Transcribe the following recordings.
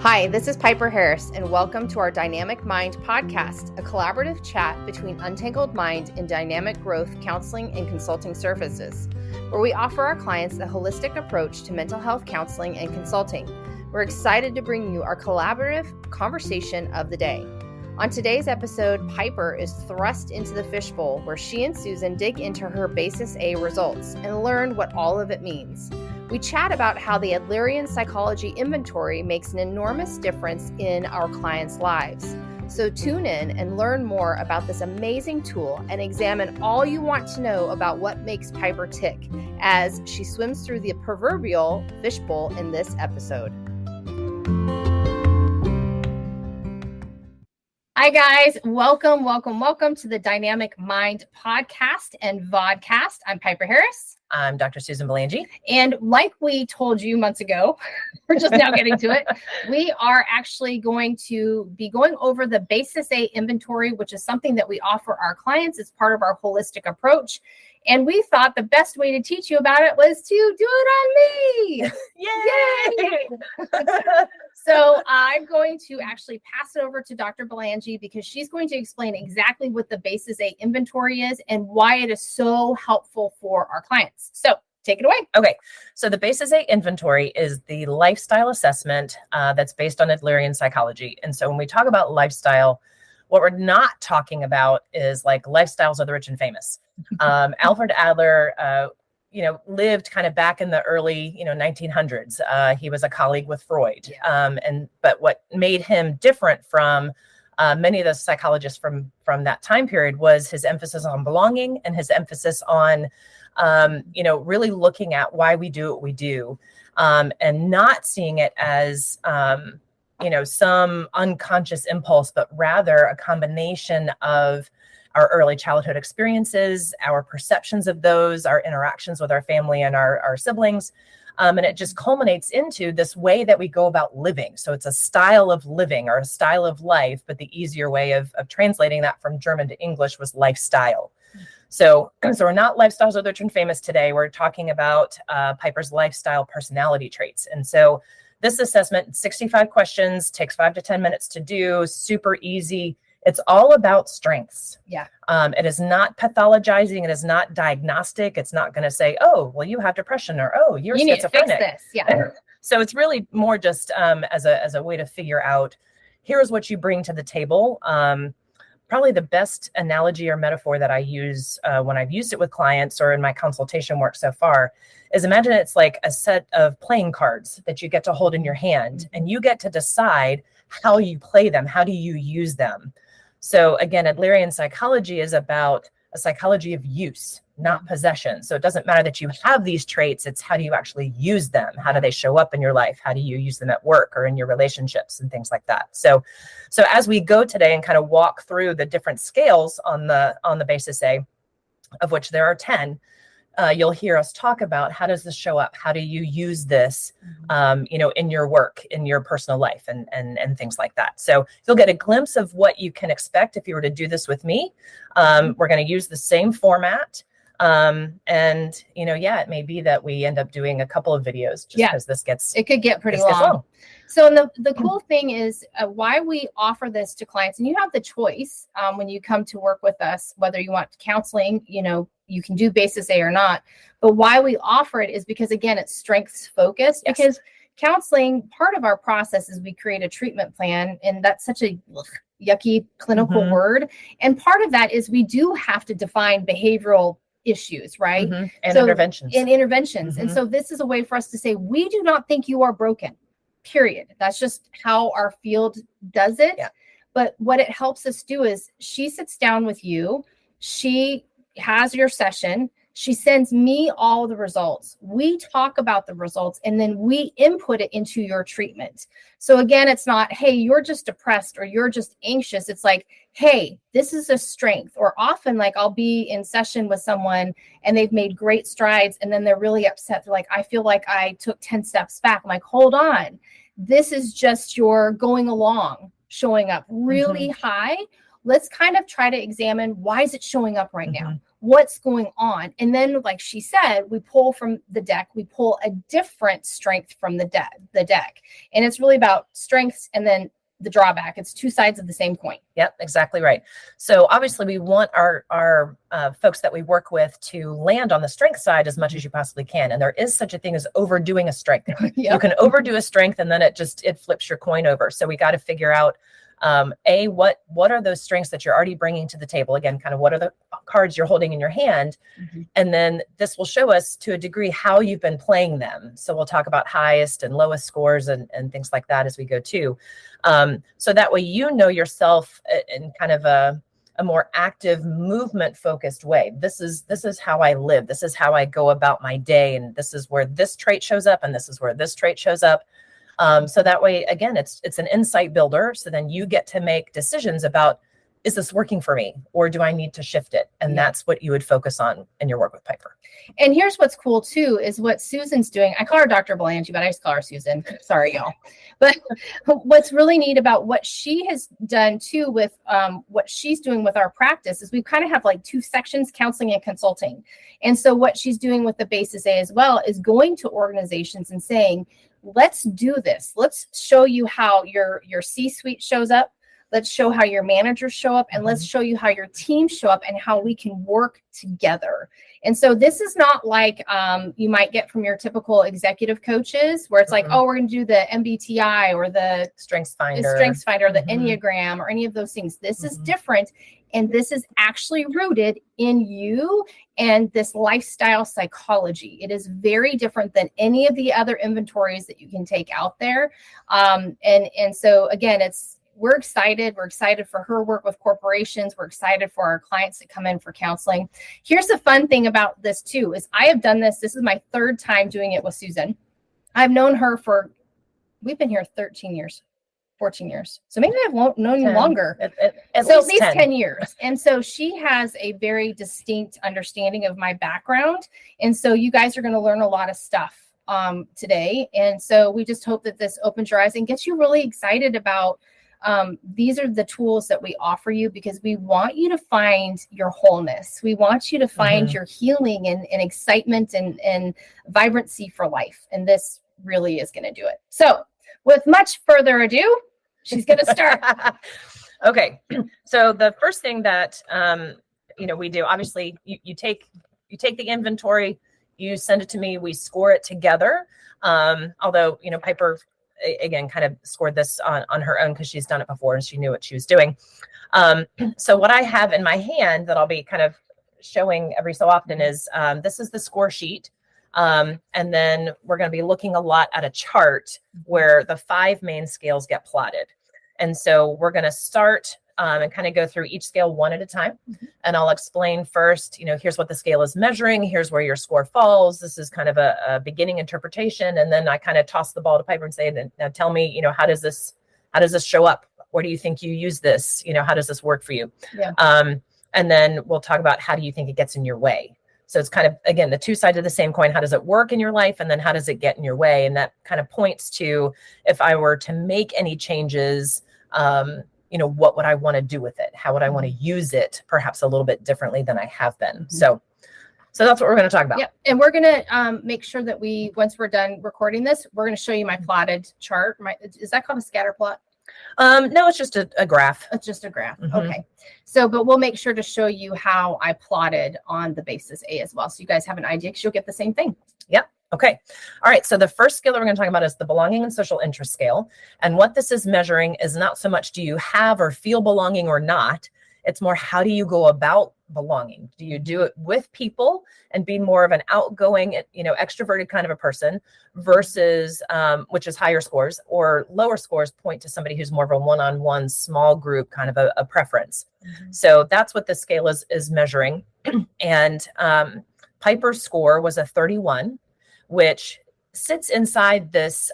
Hi, this is Piper Harris, and welcome to our Dynamic Mind podcast, a collaborative chat between Untangled Mind and Dynamic Growth Counseling and Consulting Services, where we offer our clients a holistic approach to mental health counseling and consulting. We're excited to bring you our collaborative conversation of the day. On today's episode, Piper is thrust into the fishbowl, where she and Susan dig into her Basis A results and learn what all of it means. We chat about how the Adlerian Psychology Inventory makes an enormous difference in our clients' lives. So tune in and learn more about this amazing tool and examine all you want to know about what makes Piper tick as she swims through the proverbial fishbowl in this episode. Hi guys, welcome to the Dynamic Mind podcast and vodcast. I'm Piper Harris. I'm Dr. Susan Belangee. And like we told you months ago, we're just now getting to it. We are actually going to be going over the Basis A inventory, which is something that we offer our clients as part of our holistic approach. And we thought the best way to teach you about it was to do it on me. Yay! So I'm going to actually pass it over to Dr. Belangee because she's going to explain exactly what the Basis A inventory is and why it is so helpful for our clients. So take it away. Okay. So the Basis A inventory is the lifestyle assessment that's based on Adlerian psychology. And so when we talk about lifestyle, what we're not talking about is like lifestyles of the rich and famous. Alfred Adler, lived kind of back in the early, 1900s. He was a colleague with Freud. But what made him different from many of the psychologists from that time period was his emphasis on belonging and his emphasis on, really looking at why we do what we do, and not seeing it as, some unconscious impulse, but rather a combination of our early childhood experiences, our perceptions of those, our interactions with our family and our siblings. And it just culminates into this way that we go about living. So it's a style of living or a style of life, but the easier way of translating that from German to English was lifestyle. So we're not lifestyles of the rich and famous today. We're talking about Piper's lifestyle personality traits. And so this assessment, 65 questions, takes 5 to 10 minutes to do, super easy. It's all about strengths. Yeah. It is not pathologizing. It is not diagnostic. It's not going to say, oh, well, you have depression, or, oh, you're schizophrenic. Need to fix this. Yeah. So it's really more just as a way to figure out, here's what you bring to the table. Probably the best analogy or metaphor that I use when I've used it with clients or in my consultation work so far is imagine it's like a set of playing cards that you get to hold in your hand, and you get to decide how you play them. How do you use them? So again, Adlerian psychology is about a psychology of use, not possession. So it doesn't matter that you have these traits. It's how do you actually use them? How do they show up in your life? How do you use them at work or in your relationships and things like that? So as we go today and kind of walk through the different scales on the Basis A, of which there are 10, you'll hear us talk about how does this show up? How do you use this, in your work, in your personal life and things like that. So you'll get a glimpse of what you can expect if you were to do this with me. We're going to use the same format. It may be that we end up doing a couple of videos just because it could get pretty long. So the cool thing is why we offer this to clients, and you have the choice when you come to work with us, whether you want counseling, you can do Basis A or not, but why we offer it is because, again, it's strengths focused. Yes. Because counseling, part of our process is we create a treatment plan, and that's such a yucky clinical word. And part of that is we do have to define behavioral issues, right? Mm-hmm. And interventions. Mm-hmm. And so this is a way for us to say, we do not think you are broken, period. That's just how our field does it. Yeah. But what it helps us do is she sits down with you, she has your session, she sends me all the results. We talk about the results, and then we input it into your treatment. So again, it's not, hey, you're just depressed or you're just anxious. It's like, hey, this is a strength. Or often, like, I'll be in session with someone and they've made great strides, and then they're really upset. They're like, I feel like I took 10 steps back. I'm like, hold on. This is just your going along, showing up really high. Let's kind of try to examine, why is it showing up right now? what's going on. And then, like she said, we pull from the deck, we pull a different strength from the deck. And it's really about strengths and then the drawback. It's two sides of the same coin. Yep, exactly right. So obviously we want our folks that we work with to land on the strength side as much as you possibly can. And there is such a thing as overdoing a strength. Yep. You can overdo a strength and then it flips your coin over. So we got to figure out what are those strengths that you're already bringing to the table? Again, kind of what are the cards you're holding in your hand? Mm-hmm. And then this will show us to a degree how you've been playing them. So we'll talk about highest and lowest scores and things like that as we go too. So that way, you know yourself in kind of a more active, movement focused way. This is how I live. This is how I go about my day. And this is where this trait shows up. And this is where this trait shows up. So that way, again, it's an insight builder. So then you get to make decisions about, is this working for me or do I need to shift it? And that's what you would focus on in your work with Piper. And here's what's cool too, is what Susan's doing. I call her Dr. Belangee, but I just call her Susan. Sorry, y'all. But what's really neat about what she has done too with what she's doing with our practice is we kind of have like two sections, counseling and consulting. And so what she's doing with the Basis A as well is going to organizations and saying, let's do this. Let's show you how your C-suite shows up. Let's show how your managers show up, and let's show you how your teams show up and how we can work together. And so this is not like you might get from your typical executive coaches where it's like, oh, we're going to do the MBTI or the Strengths Finder, the Enneagram or any of those things. This is different. And this is actually rooted in you and this lifestyle psychology. It is very different than any of the other inventories that you can take out there. And so again, we're excited. We're excited for her work with corporations. We're excited for our clients that come in for counseling. Here's the fun thing about this too, is I have done this. This is my third time doing it with Susan. I've known her we've been here 13 years, 14 years. So maybe I've known you longer. At least 10 years. And so she has a very distinct understanding of my background. And so you guys are going to learn a lot of stuff today. And so we just hope that this opens your eyes and gets you really excited about these are the tools that we offer you because we want you to find your wholeness. We want you to find your healing and excitement and vibrancy for life. And this really is going to do it. So with much further ado, she's going to start. Okay. So the first thing that, we do, obviously you take the inventory, you send it to me, we score it together. Although, Piper, again, kind of scored this on her own because she's done it before and she knew what she was doing. So what I have in my hand that I'll be kind of showing every so often is this is the score sheet. And then we're going to be looking a lot at a chart where the 5 main scales get plotted. And so we're going to start and kind of go through each scale one at a time. And I'll explain first, here's what the scale is measuring. Here's where your score falls. This is kind of a beginning interpretation. And then I kind of toss the ball to Piper and say, now tell me, how does this show up? Where do you think you use this? How does this work for you? Yeah. And then we'll talk about how do you think it gets in your way? So it's kind of, again, the two sides of the same coin. How does it work in your life? And then how does it get in your way? And that kind of points to if I were to make any changes, what would I want to do with it? How would I want to use it perhaps a little bit differently than I have been? So that's what we're going to talk about. Yep. And we're going to make sure that once we're done recording this, we're going to show you my plotted chart. Is that called a scatter plot? No, it's just a graph. It's just a graph. Okay. So, but we'll make sure to show you how I plotted on the Basis A as well. So you guys have an idea because you'll get the same thing. Yep. Okay. All right. So the first scale that we're going to talk about is the belonging and social interest scale. And what this is measuring is not so much do you have or feel belonging or not. It's more how do you go about belonging? Do you do it with people and be more of an outgoing, extroverted kind of a person versus, which is higher scores, or lower scores point to somebody who's more of a one-on-one small group kind of a preference. So that's what this scale is measuring. And Piper's score was a 31. Which sits inside this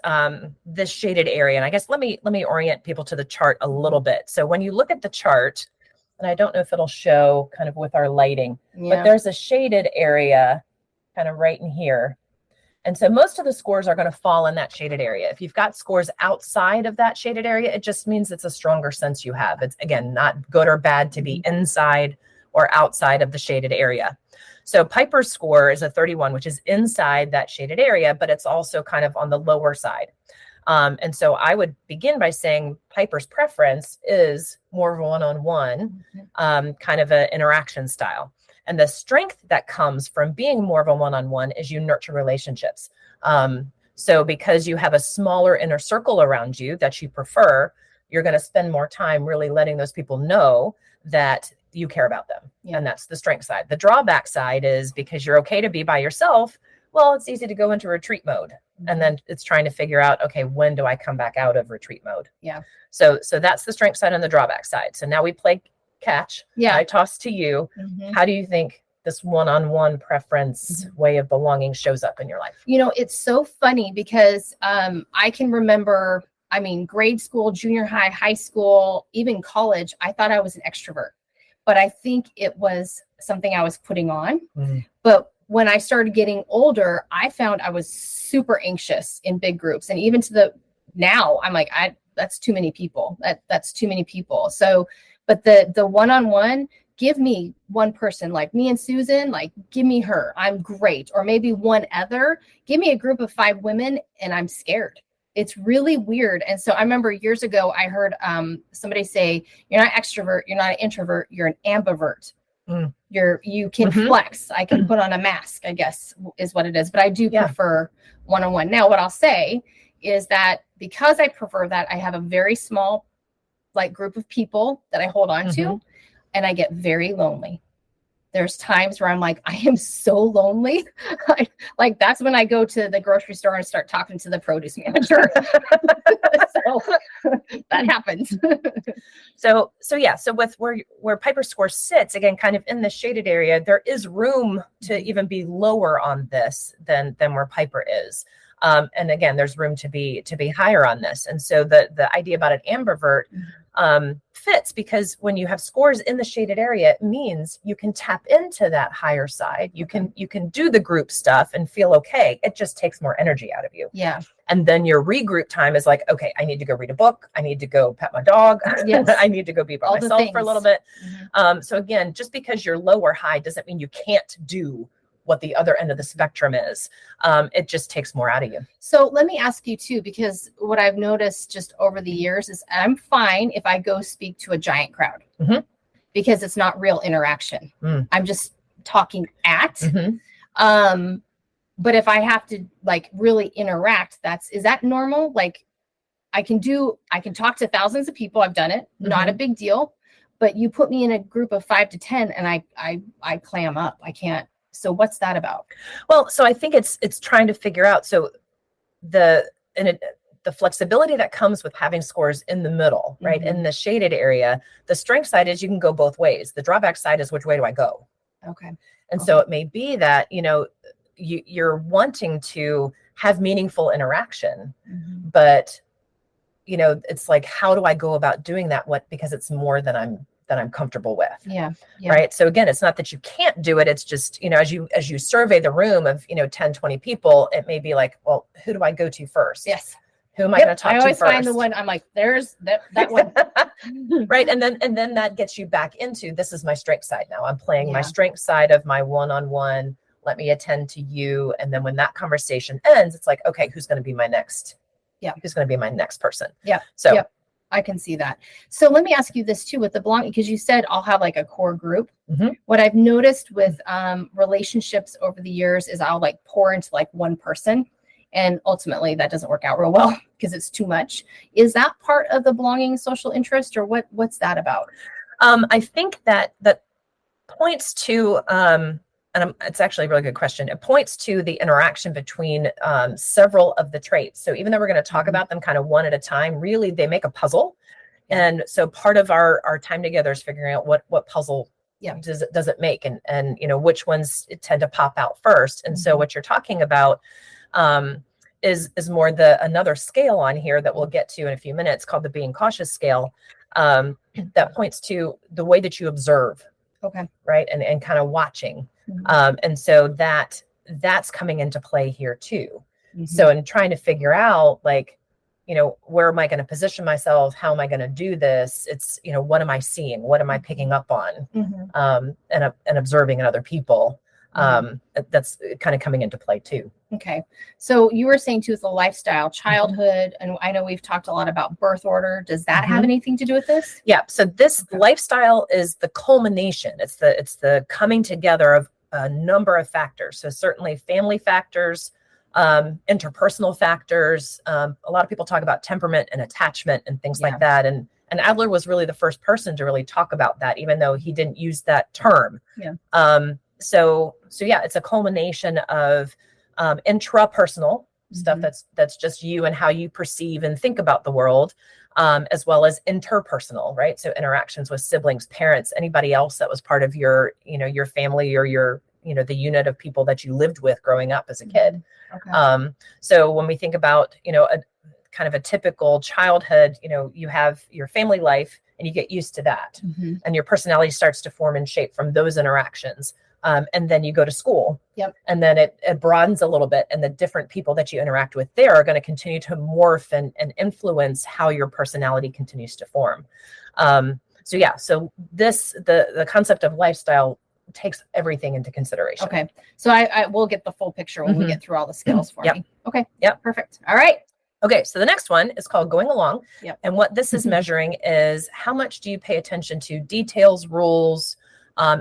this shaded area. And I guess let me orient people to the chart a little bit. So when you look at the chart, and I don't know if it'll show kind of with our lighting, but there's a shaded area kind of right in here. And so most of the scores are going to fall in that shaded area. If you've got scores outside of that shaded area, it just means it's a stronger sense you have. It's, again, not good or bad to be inside or outside of the shaded area. So Piper's score is a 31, which is inside that shaded area, but it's also kind of on the lower side. And so I would begin by saying Piper's preference is more of a one-on-one kind of an interaction style. And the strength that comes from being more of a one-on-one is you nurture relationships. So because you have a smaller inner circle around you that you prefer, you're going to spend more time really letting those people know that you care about them. Yeah. And that's the strength side. The drawback side is because you're okay to be by yourself. Well, it's easy to go into retreat mode. And then it's trying to figure out, okay, when do I come back out of retreat mode? Yeah. So that's the strength side and the drawback side. So now we play catch. Yeah. I toss to you. How do you think this one-on-one preference way of belonging shows up in your life? You know, it's so funny because I can remember, I mean, grade school, junior high, high school, even college, I thought I was an extrovert, but I think it was something I was putting on. But when I started getting older, I found I was super anxious in big groups. And even to the now, I'm like, that's too many people. That's too many people. So, but the one-on-one, give me one person like me and Susan, like give me her. I'm great. Or maybe one other. Give me a group of 5 women and I'm scared. It's really weird. And so I remember years ago, I heard somebody say, you're not an extrovert, you're not an introvert, you're an ambivert. You can flex. I can put on a mask, I guess is what it is. But I do prefer one-on-one. Now, what I'll say is that because I prefer that, I have a very small like group of people that I hold on to, and I get very lonely. There's times where I'm like, I am so lonely. Like that's when I go to the grocery store and start talking to the produce manager. So that happens. So with where Piper's score sits, again, kind of in the shaded area, there is room to even be lower on this than where Piper is. And again, there's room to be higher on this. And so the idea about an ambivert fits because when you have scores in the shaded area, it means you can tap into that higher side. You can do the group stuff and feel okay. It just takes more energy out of you. Yeah. And then your regroup time is like, okay, I need to go read a book. I need to go pet my dog. Yes. I need to go be by myself for a little bit. So again, just because you're low or high doesn't mean you can't do what the other end of the spectrum is. It just takes more out of you. So let me ask you too, because what I've noticed just over the years is I'm fine if I go speak to a giant crowd because it's not real interaction. I'm just talking at. But if I have to like really interact, is that normal? Like I can talk to thousands of people. I've done it. Not a big deal. But you put me in a group of 5 to 10 and I clam up. I can't. So what's that about? Well, so I think it's trying to figure out. So the flexibility that comes with having scores in the middle, right? In the shaded area, the strength side is you can go both ways. The drawback side is which way do I go? Okay. And so it may be that, you're wanting to have meaningful interaction, but it's like, how do I go about doing that? Because it's more than I'm comfortable with. Yeah. Right. So again, it's not that you can't do it. It's just, as you survey the room of, 10, 20 people, it may be like, well, who do I go to first? Yes. Who am I going to talk to first? I always find the one I'm like, there's that one. Right. And then that gets you back into, this is my strength side. Now I'm playing my strength side of my one-on-one. Let me attend to you. And then when that conversation ends, it's like, okay, who's going to be my next? Yeah. Who's going to be my next person? Yeah. So I can see that. So let me ask you this too with the belonging, because you said I'll have like a core group. What I've noticed with relationships over the years is I'll like pour into like one person, and ultimately that doesn't work out real well because it's too much. Is that part of the belonging social interest, or what's that about? I think that points to it's actually a really good question. It points to the interaction between several of the traits. So even though we're going to talk about them kind of one at a time, really they make a puzzle. And so part of our time together is figuring out what puzzle does it make, and which ones tend to pop out first. And so what you're talking about is more another scale on here that we'll get to in a few minutes, called the being cautious scale, that points to the way that you observe. Okay. Right. And kind of watching. And so that's coming into play here too. So in trying to figure out, like, where am I going to position myself? How am I going to do this? It's, what am I seeing? What am I picking up on? And observing in other people. That's kind of coming into play too. Okay. So you were saying too, with the lifestyle, childhood, and I know we've talked a lot about birth order. Does that have anything to do with this? Yeah. So this lifestyle is the culmination. It's the coming together of a number of factors. So certainly family factors, interpersonal factors. A lot of people talk about temperament and attachment and things like that. And Adler was really the first person to really talk about that, even though he didn't use that term. Yeah. So yeah, it's a culmination of intrapersonal stuff that's just you and how you perceive and think about the world, as well as interpersonal, right? So interactions with siblings, parents, anybody else that was part of your family or your, the unit of people that you lived with growing up as a kid. Okay. So when we think about, a kind of a typical childhood, you have your family life and you get used to that, and your personality starts to form and shape from those interactions. And then you go to school, and then it broadens a little bit, and the different people that you interact with there are going to continue to morph and influence how your personality continues to form. So the concept of lifestyle takes everything into consideration. Okay. So I will get the full picture when we get through all the skills for me. Okay. Yep. Perfect. All right. Okay. So the next one is called going along. And what this is measuring is how much do you pay attention to details, rules,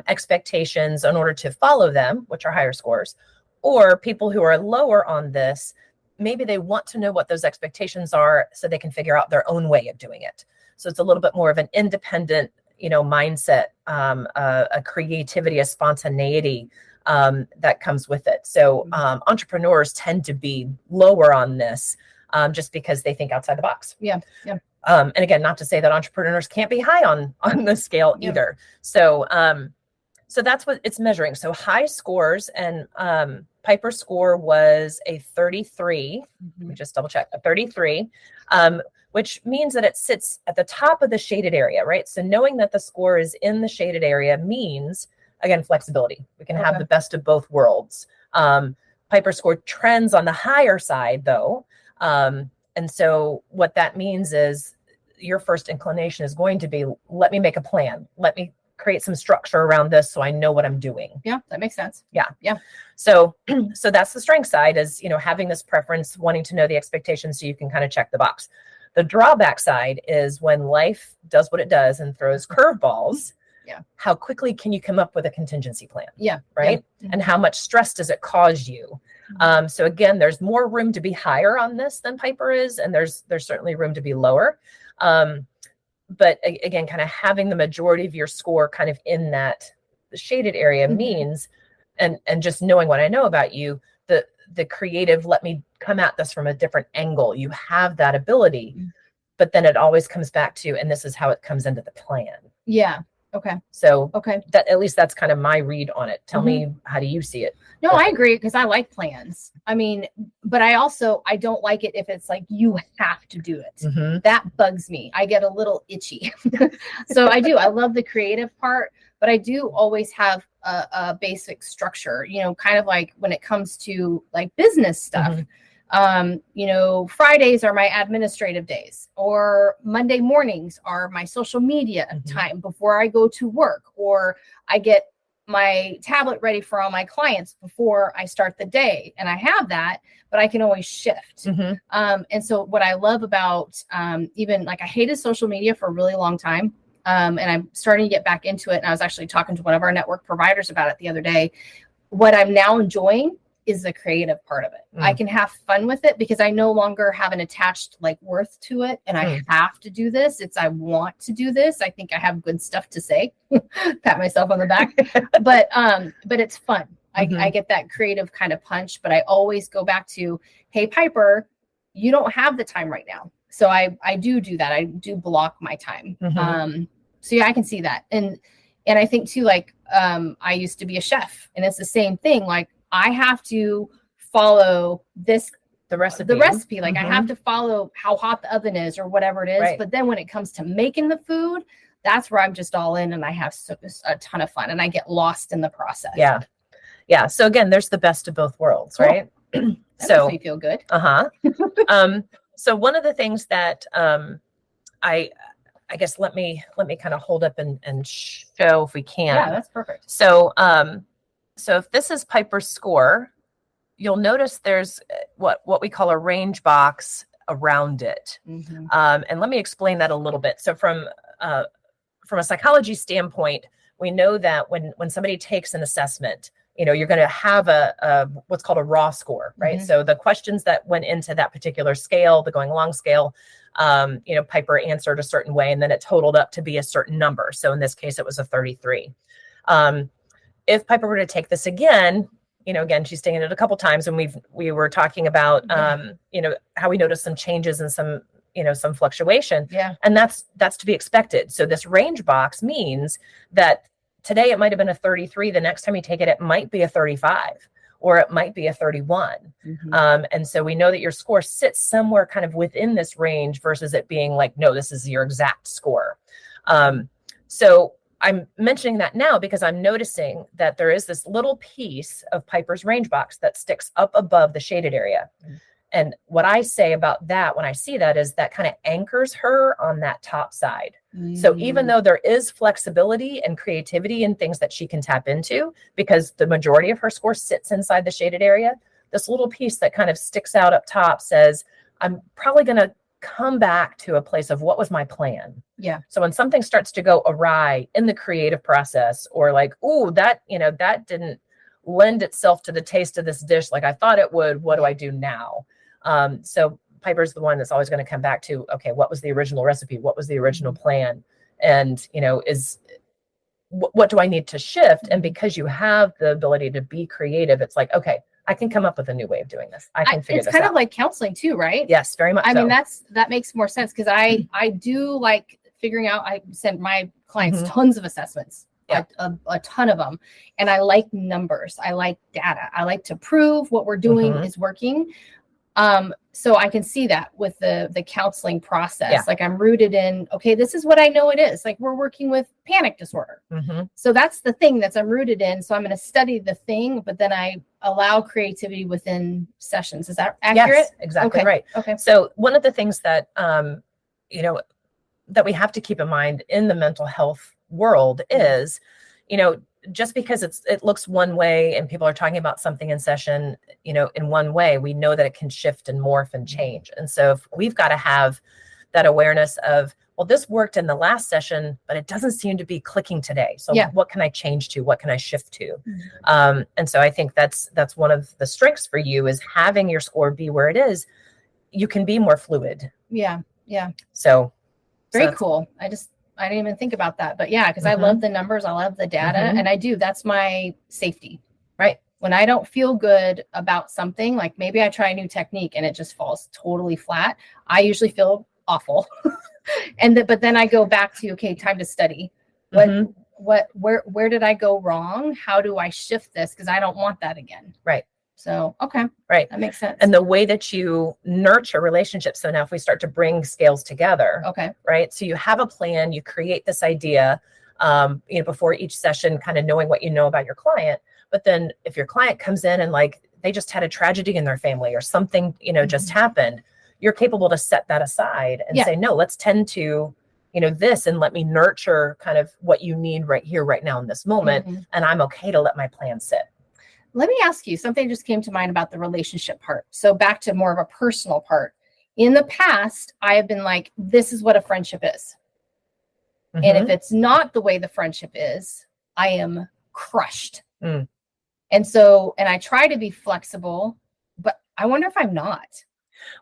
expectations in order to follow them, which are higher scores, or people who are lower on this, maybe they want to know what those expectations are so they can figure out their own way of doing it. So it's a little bit more of an independent, mindset, a creativity, a spontaneity that comes with it. So entrepreneurs tend to be lower on this just because they think outside the box. Yeah. And again, not to say that entrepreneurs can't be high on the scale either. So that's what it's measuring. So high scores, and Piper's score was a 33. Let me just double check, a 33, which means that it sits at the top of the shaded area, right? So knowing that the score is in the shaded area means, again, flexibility. We can have the best of both worlds. Piper's score trends on the higher side though. And so what that means is your first inclination is going to be, let me make a plan. Let me create some structure around this so I know what I'm doing. Yeah, that makes sense. Yeah. So that's the strength side, is, having this preference, wanting to know the expectations so you can kind of check the box. The drawback side is when life does what it does and throws curveballs. How quickly can you come up with a contingency plan? Right. And how much stress does it cause you? So again, there's more room to be higher on this than Piper is, and there's certainly room to be lower. But again, kind of having the majority of your score kind of in that shaded area means, and just knowing what I know about you, the creative, let me come at this from a different angle. You have that ability, but then it always comes back to, and this is how it comes into the plan. Yeah. Okay. So that, at least that's kind of my read on it. Tell me, how do you see it? No, I agree, because I like plans. I mean, but I don't like it if it's like, you have to do it. That bugs me. I get a little itchy. So I love the creative part, but I do always have a basic structure, kind of like when it comes to like business stuff. Fridays are my administrative days, or Monday mornings are my social media time before I go to work, or I get my tablet ready for all my clients before I start the day. And I have that, but I can always shift. And so what I love about, even like, I hated social media for a really long time. And I'm starting to get back into it. And I was actually talking to one of our network providers about it the other day. What I'm now enjoying is the creative part of it. I can have fun with it because I no longer have an attached like worth to it. And I have to do this. I want to do this. I think I have good stuff to say, pat myself on the back, but it's fun. I get that creative kind of punch, but I always go back to, hey, Piper, you don't have the time right now. So I do that. I do block my time. So yeah, I can see that. And I think too, like, I used to be a chef, and it's the same thing. Like, I have to follow the recipe. Like, I have to follow how hot the oven is or whatever it is. Right. But then when it comes to making the food, that's where I'm just all in, and I have a ton of fun, and I get lost in the process. Yeah. So again, there's the best of both worlds, right? That makes me feel good. So one of the things that I guess let me kind of hold up and show if we can. Yeah, that's perfect. So so if this is Piper's score, you'll notice there's what we call a range box around it. Mm-hmm. And let me explain that a little bit. So from a psychology standpoint, we know that when somebody takes an assessment, you're going to have a what's called a raw score, right? Mm-hmm. So the questions that went into that particular scale, the going along scale, Piper answered a certain way, and then it totaled up to be a certain number. So in this case, it was a 33. If Piper were to take this again, again, she's taken it a couple times, and we were talking about, how we noticed some changes and some fluctuation. Yeah. And that's to be expected. So this range box means that today it might have been a 33. The next time you take it, it might be a 35, or it might be a 31. Mm-hmm. And so we know that your score sits somewhere kind of within this range versus it being like, no, this is your exact score. So I'm mentioning that now because I'm noticing that there is this little piece of Piper's range box that sticks up above the shaded area. Mm-hmm. And what I say about that when I see that is that kind of anchors her on that top side. Mm-hmm. So even though there is flexibility and creativity and things that she can tap into, because the majority of her score sits inside the shaded area, this little piece that kind of sticks out up top says, I'm probably going to come back to a place of what was my plan. Yeah. So when something starts to go awry in the creative process, or like, ooh, that didn't lend itself to the taste of this dish like I thought it would, what do I do now? So Piper's the one that's always going to come back to, okay, what was the original recipe? What was the original plan? And, what do I need to shift? And because you have the ability to be creative, it's like, okay, I can come up with a new way of doing this. I can figure this out. It's kind of like counseling too, right? Yes, very much. I mean, that makes more sense because I do like figuring out. I send my clients tons of assessments, a ton of them, and I like numbers. I like data. I like to prove what we're doing is working. So I can see that with the counseling process. Yeah. Like I'm rooted in, okay, this is what I know it is. Like we're working with panic disorder. Mm-hmm. So that's the thing I'm rooted in. So I'm going to study the thing, but then I allow creativity within sessions. Is that accurate? Yes, exactly. Okay. Right. Okay. So one of the things that, that we have to keep in mind in the mental health world is, just because it looks one way and people are talking about something in session, in one way, we know that it can shift and morph and change. And so if we've got to have that awareness of, well, this worked in the last session, but it doesn't seem to be clicking today. So what can I change to? What can I shift to? Mm-hmm. And so I think that's one of the strengths for you is having your score be where it is. You can be more fluid. Yeah. Yeah. So very cool. I didn't even think about that, but yeah, because I love the numbers. I love the data and that's my safety, right? When I don't feel good about something, like maybe I try a new technique and it just falls totally flat, I usually feel awful. But then I go back to, okay, time to study. Where did I go wrong? How do I shift this? Because I don't want that again. Right. So, okay. Right. That makes sense. And the way that you nurture relationships. So now if we start to bring scales together, okay. Right. So you have a plan, you create this idea, before each session, kind of knowing what you know about your client. But then if your client comes in and like, they just had a tragedy in their family or something, just happened, you're capable to set that aside and say, no, let's tend to, this, and let me nurture kind of what you need right here, right now in this moment. And I'm okay to let my plan sit. Let me ask you, something just came to mind about the relationship part. So back to more of a personal part. In the past, I have been like, this is what a friendship is. And if it's not the way the friendship is, I am crushed. And I try to be flexible, but I wonder if I'm not.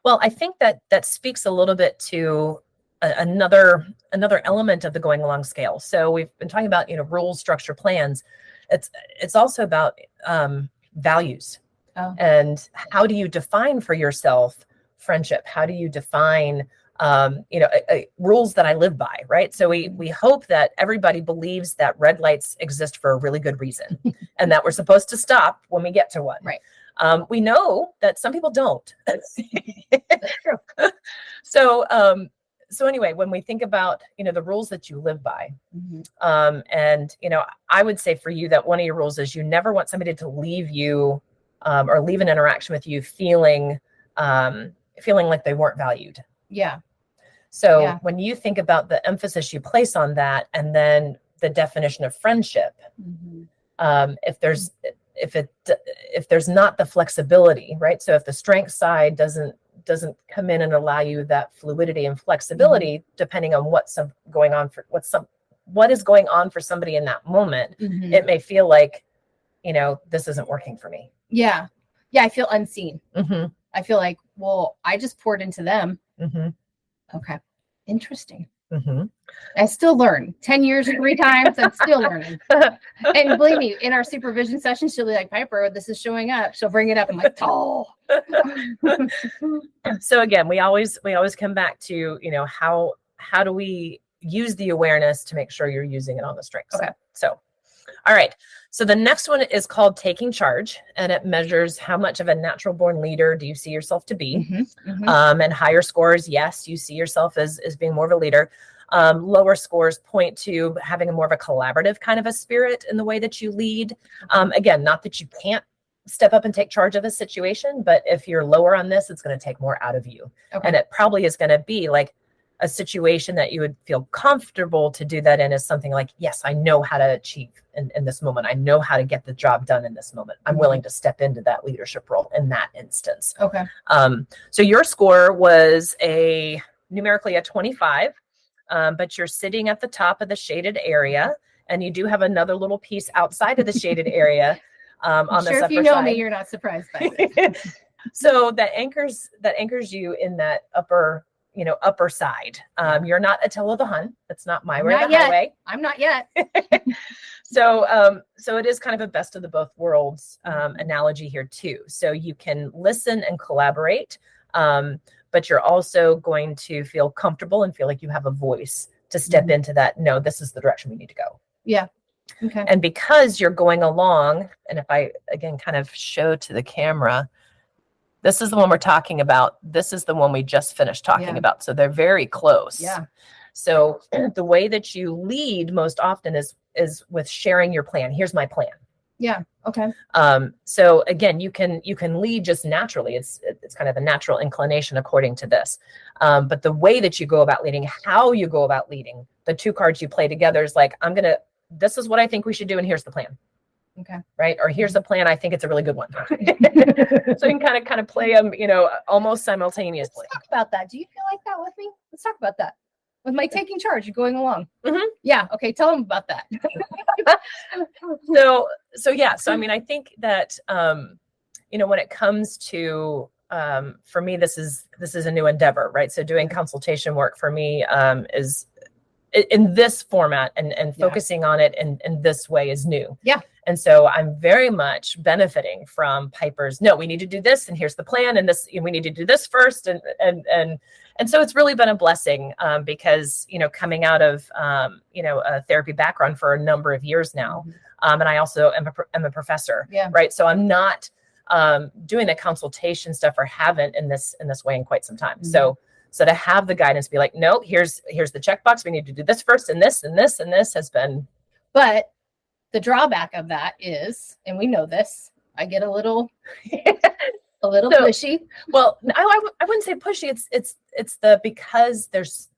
Well, I think that speaks a little bit to another element of the going along scale. So we've been talking about, rules, structure, plans. It's also about values. And how do you define for yourself friendship? How do you define, rules that I live by, right? So we hope that everybody believes that red lights exist for a really good reason and that we're supposed to stop when we get to one. Right. We know that some people don't. That's true. So anyway, when we think about, the rules that you live by, and, I would say for you that one of your rules is you never want somebody to leave you or leave an interaction with you feeling feeling like they weren't valued. Yeah. So when you think about the emphasis you place on that, and then the definition of friendship, if there's not the flexibility, right? So if the strength side doesn't come in and allow you that fluidity and flexibility, depending on what is going on for somebody in that moment, it may feel like, this isn't working for me. Yeah. Yeah. I feel unseen. I feel like, well, I just poured into them. Okay. Interesting. I still learn 10 years, 3 times. I'm still learning. And believe me, in our supervision sessions, she'll be like, Piper, this is showing up. She'll bring it up. I'm like, oh. So again, we always come back to, how do we use the awareness to make sure you're using it on the strength side? So, all right. So the next one is called taking charge, and it measures how much of a natural born leader do you see yourself to be. And higher scores, yes, you see yourself as being more of a leader. Lower scores point to having a more of a collaborative kind of a spirit in the way that you lead. Again, not that you can't step up and take charge of a situation, but if you're lower on this, it's going to take more out of you. And it probably is going to be like a situation that you would feel comfortable to do that in is something like, yes, I know how to achieve in this moment. I know how to get the job done in this moment. I'm willing to step into that leadership role in that instance. So your score was numerically a 25, but you're sitting at the top of the shaded area, and you do have another little piece outside of the shaded area on the upper side. If you know me, you're not surprised by this. So that anchors you in that upper side. You're not Attila the Hun. That's not my way or the highway. I'm not yet. So it is kind of a best of the both worlds analogy here too. So you can listen and collaborate, but you're also going to feel comfortable and feel like you have a voice to step into that. No, this is the direction we need to go. Yeah. Okay. And because you're going along, and if I again kind of show to the camera, this is the one we're talking about. This is the one we just finished talking about. So they're very close. Yeah. So the way that you lead most often is with sharing your plan. Here's my plan. Yeah. Okay. So again, you can lead just naturally. It's kind of the natural inclination according to this. But the way that you go about leading, how you go about leading, the 2 cards you play together is like, this is what I think we should do, and here's the plan. Okay. Right. Or here's the plan. I think it's a really good one. So you can kind of play them, almost simultaneously. Let's talk about that. Do you feel like that with me? Let's talk about that. With my taking charge, you're going along. Yeah. Okay. Tell them about that. So I mean, I think that, when it comes to, for me, this is a new endeavor, right? So doing consultation work for me, is in this format and focusing on it in this way is new. Yeah. And so I'm very much benefiting from Piper's, no, we need to do this, and here's the plan, and this, we need to do this first. And so it's really been a blessing, because, coming out of, a therapy background for a number of years now. And I also am a professor, right? So I'm not doing the consultation stuff, or haven't in this way in quite some time. So to have the guidance be like, no, here's the checkbox. We need to do this first, and this, and this, and this has been. But the drawback of that is, and we know this, I get a little pushy. Well, I wouldn't say pushy. It's because there's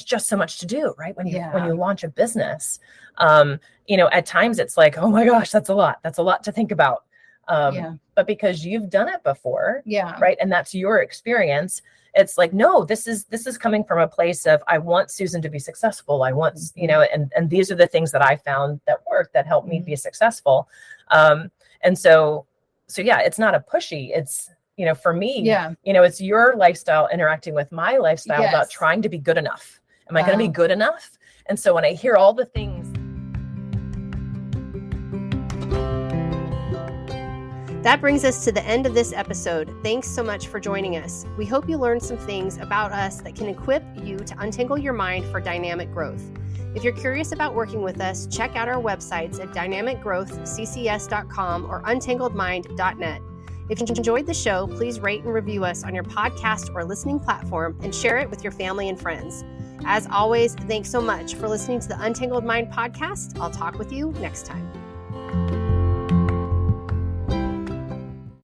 just so much to do, right? When you launch a business, at times it's like, oh my gosh, that's a lot to think about. But because you've done it before, right, and that's your experience, it's like, no, this is coming from a place of, I want Susan to be successful. I want, and these are the things that I found that work, that helped me be successful. And so it's not a pushy. It's, for me, it's your lifestyle interacting with my lifestyle about trying to be good enough. Am I going to be good enough? And so when I hear all the things. That brings us to the end of this episode. Thanks so much for joining us. We hope you learned some things about us that can equip you to untangle your mind for dynamic growth. If you're curious about working with us, check out our websites at dynamicgrowthccs.com or untangledmind.net. If you enjoyed the show, please rate and review us on your podcast or listening platform, and share it with your family and friends. As always, thanks so much for listening to the Untangled Mind podcast. I'll talk with you next time.